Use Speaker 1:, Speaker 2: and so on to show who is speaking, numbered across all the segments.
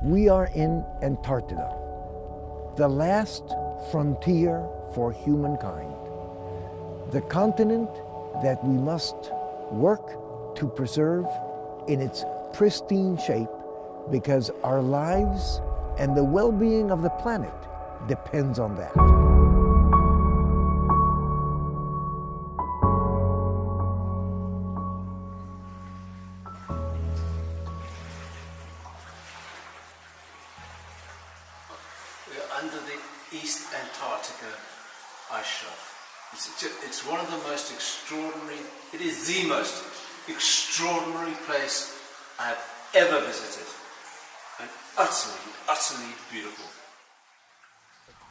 Speaker 1: We are in Antarctica, the last frontier for humankind, the continent that we must work to preserve in its pristine shape because our lives and the well-being of the planet depends on that.
Speaker 2: We're under the East Antarctica ice shelf. It's one of the most extraordinary, it is the most extraordinary place I've ever visited. And utterly beautiful.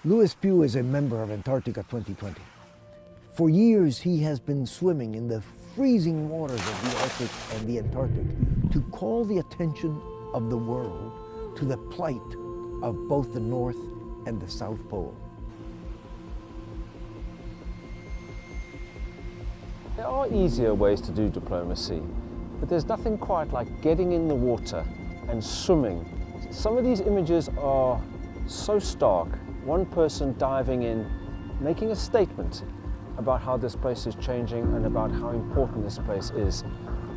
Speaker 1: Louis Pugh is a member of Antarctica 2020. For years, he has been swimming in the freezing waters of the Arctic and the Antarctic to call the attention of the world to the plight of both the North and the South Pole.
Speaker 3: There are easier ways to do diplomacy, but there's nothing quite like getting in the water and swimming. Some of these images are so stark. One person diving in, making a statement about how this place is changing and about how important this place is.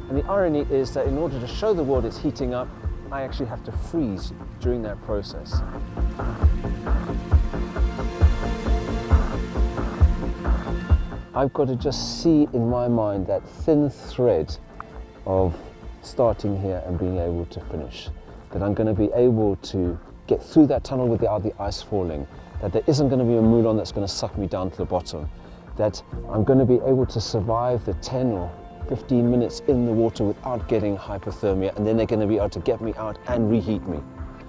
Speaker 3: And the irony is that in order to show the world it's heating up, I actually have to freeze during that process. I've got to just see in my mind that thin thread of starting here and being able to finish. That I'm going to be able to get through that tunnel without the ice falling. That there isn't going to be a moulin that's going to suck me down to the bottom. That I'm going to be able to survive the 10 or 15 minutes in the water without getting hypothermia, and then they're going to be able to get me out and reheat me.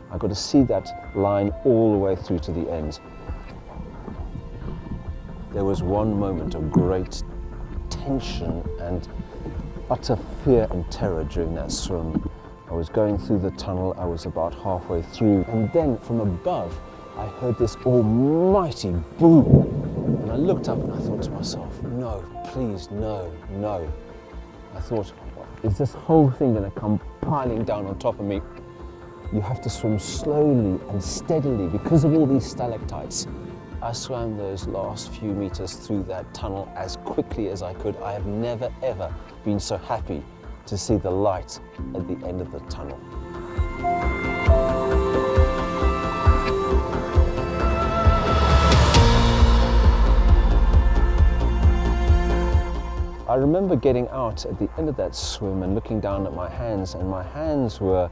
Speaker 3: I've got to see that line all the way through to the end. There was one moment of great tension and utter fear and terror during that swim. I was going through the tunnel, I was about halfway through, and then from above I heard this almighty boom. And I looked up and I thought to myself, no, please, no, no. I thought, is this whole thing going to come piling down on top of me? You have to swim slowly and steadily because of all these stalactites. I swam those last few meters through that tunnel as quickly as I could. I have never ever been so happy to see the light at the end of the tunnel. I remember getting out at the end of that swim and looking down at my hands, and my hands were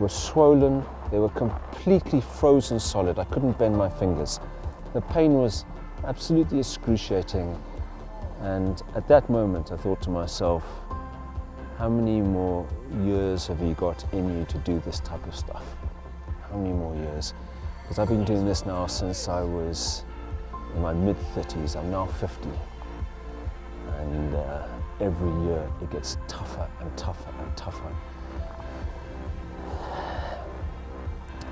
Speaker 3: swollen. They were completely frozen solid. I couldn't bend my fingers. The pain was absolutely excruciating. And at that moment, I thought to myself, how many more years have you got in you to do this type of stuff? How many more years? Because I've been doing this now since I was in my mid-30s. I'm now 50. And every year it gets tougher and tougher and tougher.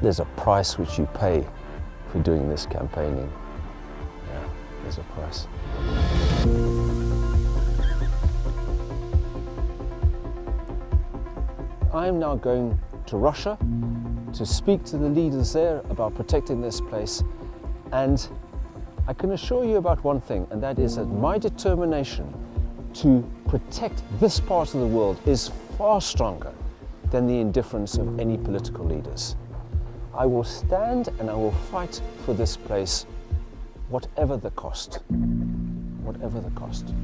Speaker 3: There's a price which you pay for doing this campaigning. Yeah, there's a price. I am now going to Russia to speak to the leaders there about protecting this place, and I can assure you about one thing, and that is that my determination to protect this part of the world is far stronger than the indifference of any political leaders. I will stand and I will fight for this place, whatever the cost. Whatever the cost.